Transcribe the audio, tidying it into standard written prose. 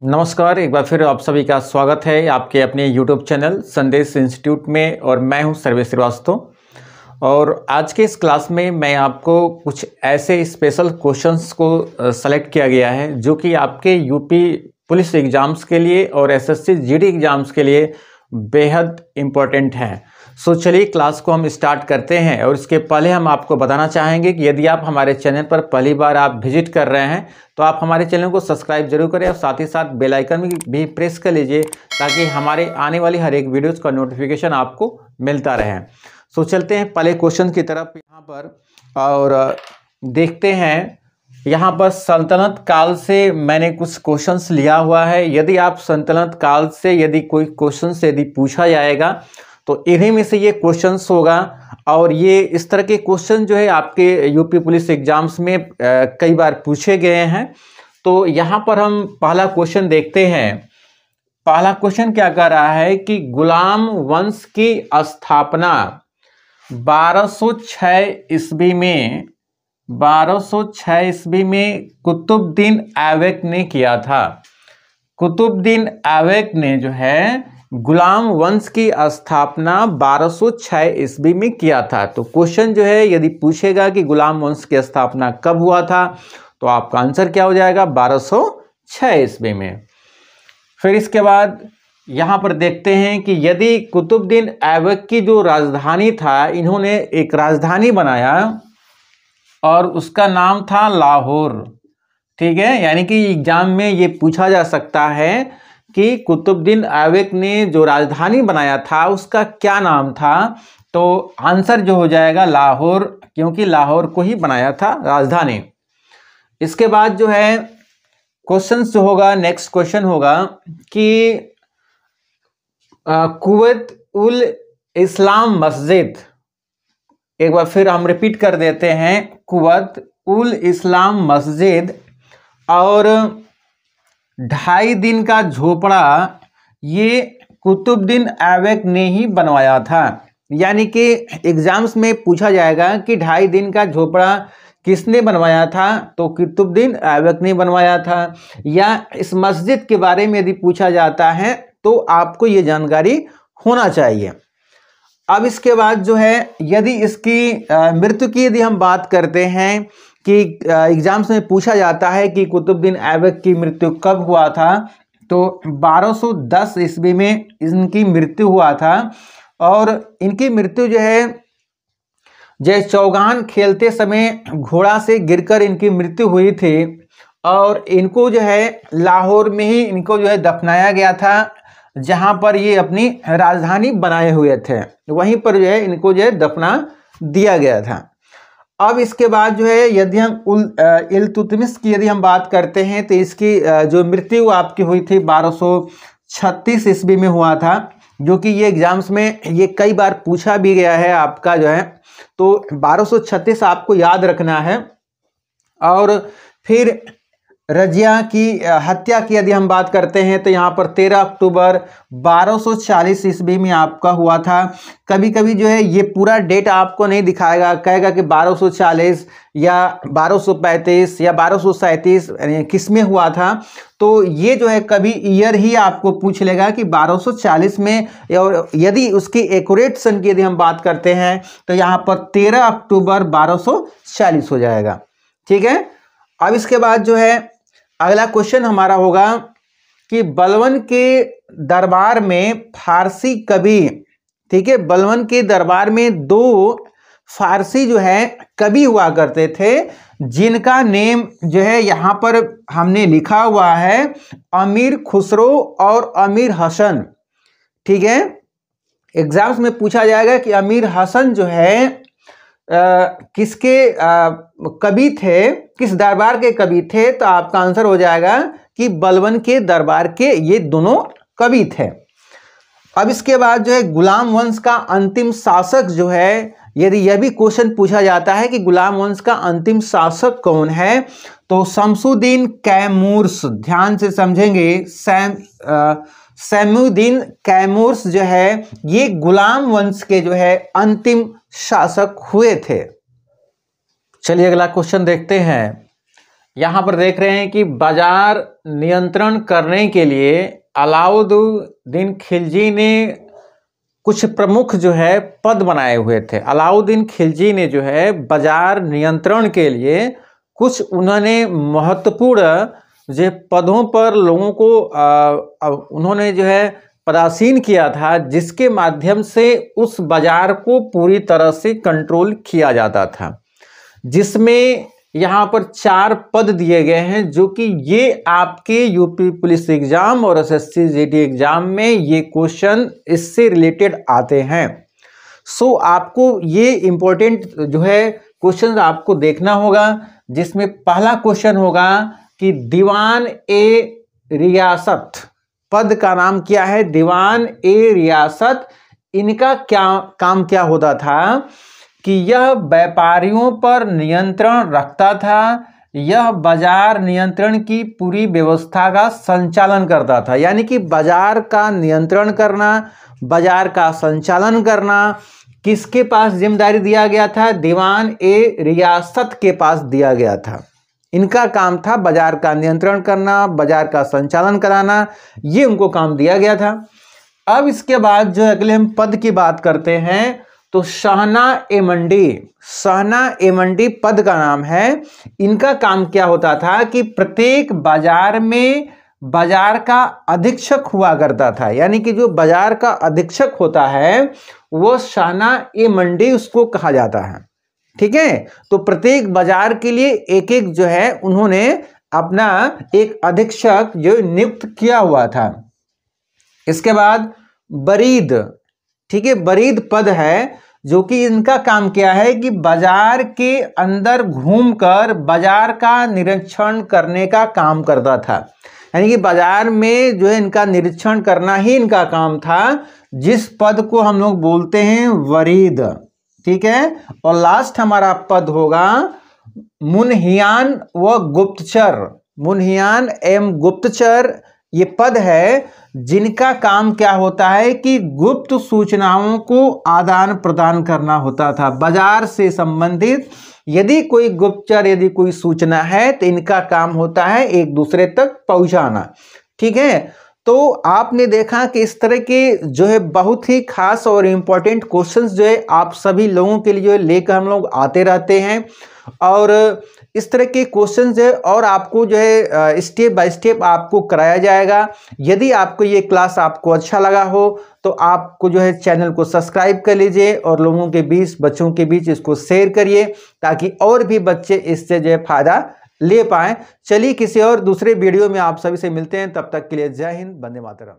नमस्कार, एक बार फिर आप सभी का स्वागत है आपके अपने YouTube चैनल संदेश इंस्टीट्यूट में। और मैं हूं सर्वेश श्रीवास्तव। और आज के इस क्लास में मैं आपको कुछ ऐसे स्पेशल क्वेश्चंस को सेलेक्ट किया गया है जो कि आपके यूपी पुलिस एग्ज़ाम्स के लिए और एसएससी जीडी एग्ज़ाम्स के लिए बेहद इम्पोर्टेंट हैं। सो चलिए क्लास को हम स्टार्ट करते हैं। और इसके पहले हम आपको बताना चाहेंगे कि यदि आप हमारे चैनल पर पहली बार आप विजिट कर रहे हैं तो आप हमारे चैनल को सब्सक्राइब जरूर करें और साथ ही साथ बेल आइकन भी प्रेस कर लीजिए ताकि हमारे आने वाली हर एक वीडियोस का नोटिफिकेशन आपको मिलता रहे। सो चलते हैं पहले क्वेश्चन की तरफ यहाँ पर और देखते हैं। यहाँ पर सल्तनत काल से मैंने कुछ क्वेश्चंस लिया हुआ है। यदि आप सल्तनत काल से यदि कोई क्वेश्चन यदि पूछा जाएगा तो इन्हीं में से ये क्वेश्चंस होगा। और ये इस तरह के क्वेश्चन जो है आपके यूपी पुलिस एग्जाम्स में कई बार पूछे गए हैं। तो यहाँ पर हम पहला क्वेश्चन देखते हैं। पहला क्वेश्चन क्या कह रहा है कि गुलाम वंश की स्थापना 1206 ईस्वी में 1206 ईस्वी में कुतुबुद्दीन ऐबक ने किया था। कुतुबुद्दीन ऐबक ने जो है गुलाम वंश की स्थापना 1206 ईस्वी में किया था। तो क्वेश्चन जो है यदि पूछेगा कि गुलाम वंश की स्थापना कब हुआ था तो आपका आंसर क्या हो जाएगा, 1206 ईस्वी में। फिर इसके बाद यहाँ पर देखते हैं कि यदि कुतुबुद्दीन ऐबक की जो राजधानी था, इन्होंने एक राजधानी बनाया और उसका नाम था लाहौर। ठीक है, यानी कि एग्जाम में ये पूछा जा सकता है कि कुतुबुद्दीन ऐबक ने जो राजधानी बनाया था उसका क्या नाम था। तो आंसर जो हो जाएगा लाहौर, क्योंकि लाहौर को ही बनाया था राजधानी। इसके बाद जो है क्वेश्चन जो होगा, नेक्स्ट क्वेश्चन होगा कि कुवैत उल इस्लाम मस्जिद, एक बार फिर हम रिपीट कर देते हैं, कुवैत उल इस्लाम मस्जिद और 2.5 दिन का झोपड़ा ये कुतुबुद्दीन ऐबक ने ही बनवाया था। यानी कि एग्जाम्स में पूछा जाएगा कि 2.5 दिन का झोपड़ा किसने बनवाया था, तो कुतुबुद्दीन ऐबक ने बनवाया था। या इस मस्जिद के बारे में यदि पूछा जाता है तो आपको ये जानकारी होना चाहिए। अब इसके बाद जो है यदि इसकी मृत्यु की यदि हम बात करते हैं कि एग्जाम्स में पूछा जाता है कि कुतुबुद्दीन ऐबक की मृत्यु कब हुआ था, तो 1210 ईस्वी में इनकी मृत्यु हुआ था। और इनकी मृत्यु जो है जय चौगान खेलते समय घोड़ा से गिरकर इनकी मृत्यु हुई थी। और इनको जो है लाहौर में ही इनको जो है दफनाया गया था, जहां पर ये अपनी राजधानी बनाए हुए थे, वहीं पर जो है इनको जो है दफना दिया गया था। अब इसके बाद जो है यदि हम इल्तुतमिश की यदि हम बात करते हैं तो इसकी जो मृत्यु आपकी हुई थी 1236 ईस्वी में हुआ था, जो कि ये एग्जाम्स में ये कई बार पूछा भी गया है आपका जो है। तो 1236 आपको याद रखना है। और फिर रजिया की हत्या की यदि हम बात करते हैं तो यहाँ पर 13 अक्टूबर 1240 ईस्वी में आपका हुआ था। कभी कभी जो है ये पूरा डेट आपको नहीं दिखाएगा, कहेगा कि 1240 या 1235 या 1237 किस में हुआ था। तो ये जो है कभी ईयर ही आपको पूछ लेगा कि 1240 में, और यदि उसकी एक्यूरेट सन की यदि हम बात करते हैं तो यहाँ पर 13 अक्टूबर 1240 हो जाएगा। ठीक है। अब इसके बाद जो है अगला क्वेश्चन हमारा होगा कि बलबन के दरबार में फारसी कवि, ठीक है, बलबन के दरबार में 2 फारसी जो है कवि हुआ करते थे, जिनका नेम जो है यहाँ पर हमने लिखा हुआ है अमीर खुसरो और अमीर हसन। ठीक है, एग्जाम्स में पूछा जाएगा कि अमीर हसन जो है किसके कवि थे, किस दरबार के कवि थे, तो आपका आंसर हो जाएगा कि बलबन के दरबार के ये दोनों कवि थे। अब इसके बाद जो है गुलाम वंश का अंतिम शासक जो है, यदि यह भी क्वेश्चन पूछा जाता है कि गुलाम वंश का अंतिम शासक कौन है, तो शमसुद्दीन कैमूर्स, ध्यान से समझेंगे, शमसुद्दीन कैमूर्स जो है ये गुलाम वंश के जो है अंतिम शासक हुए थे। चलिए अगला क्वेश्चन देखते हैं। यहाँ पर देख रहे हैं कि बाजार नियंत्रण करने के लिए अलाउद्दीन खिलजी ने कुछ प्रमुख जो है पद बनाए हुए थे। अलाउद्दीन खिलजी ने जो है बाजार नियंत्रण के लिए कुछ उन्होंने महत्वपूर्ण जो पदों पर लोगों को उन्होंने जो है पदासीन किया था, जिसके माध्यम से उस बाजार को पूरी तरह से कंट्रोल किया जाता था, जिसमें यहाँ पर 4 पद दिए गए हैं, जो कि ये आपके यूपी पुलिस एग्जाम और एसएससी जीडी एग्जाम में ये क्वेश्चन इससे रिलेटेड आते हैं। सो आपको ये इंपॉर्टेंट जो है क्वेश्चन आपको देखना होगा, जिसमें पहला क्वेश्चन होगा कि दीवान ए रियासत पद का नाम क्या है। दीवान ए रियासत, इनका क्या काम क्या होता था कि यह व्यापारियों पर नियंत्रण रखता था, यह बाजार नियंत्रण की पूरी व्यवस्था का संचालन करता था। यानी कि बाजार का नियंत्रण करना, बाजार का संचालन करना किसके पास जिम्मेदारी दिया गया था? दीवान ए रियासत के पास दिया गया था। इनका काम था बाजार का नियंत्रण करना, बाजार का संचालन कराना, ये उनको काम दिया गया था। अब इसके बाद जो अगले हम पद की बात करते हैं तो शाहना ए मंडी, शाहना ए मंडी पद का नाम है। इनका काम क्या होता था कि प्रत्येक बाजार में बाजार का अधीक्षक हुआ करता था। यानी कि जो बाजार का अधीक्षक होता है वो शाहना ए मंडी उसको कहा जाता है। ठीक है, तो प्रत्येक बाजार के लिए एक एक जो है उन्होंने अपना एक अधीक्षक जो नियुक्त किया हुआ था। इसके बाद बरीद, ठीक है, बरीद पद है, जो कि इनका काम क्या है कि बाजार के अंदर घूमकर बाजार का निरीक्षण करने का काम करता था। यानी कि बाजार में जो है इनका निरीक्षण करना ही इनका काम था, जिस पद को हम लोग बोलते हैं वरीद। ठीक है, और लास्ट हमारा पद होगा मुनहियान व गुप्तचर। मुनहियान एवं गुप्तचर ये पद है, जिनका काम क्या होता है कि गुप्त सूचनाओं को आदान प्रदान करना होता था। बाजार से संबंधित यदि कोई गुप्तचर यदि कोई सूचना है तो इनका काम होता है एक दूसरे तक पहुंचाना। ठीक है, तो आपने देखा कि इस तरह के जो है बहुत ही खास और इम्पोर्टेंट क्वेश्चंस जो है आप सभी लोगों के लिए जो है लेकर हम लोग आते रहते हैं, और इस तरह के क्वेश्चंस जो है और आपको जो है स्टेप बाय स्टेप आपको कराया जाएगा। यदि आपको ये क्लास आपको अच्छा लगा हो तो आपको जो है चैनल को सब्सक्राइब कर लीजिए और लोगों के बीच, बच्चों के बीच इसको शेयर करिए, ताकि और भी बच्चे इससे जो है फायदा ले पाएं। चलिए किसी और दूसरे वीडियो में आप सभी से मिलते हैं, तब तक के लिए जय हिंद, वंदे मातरम।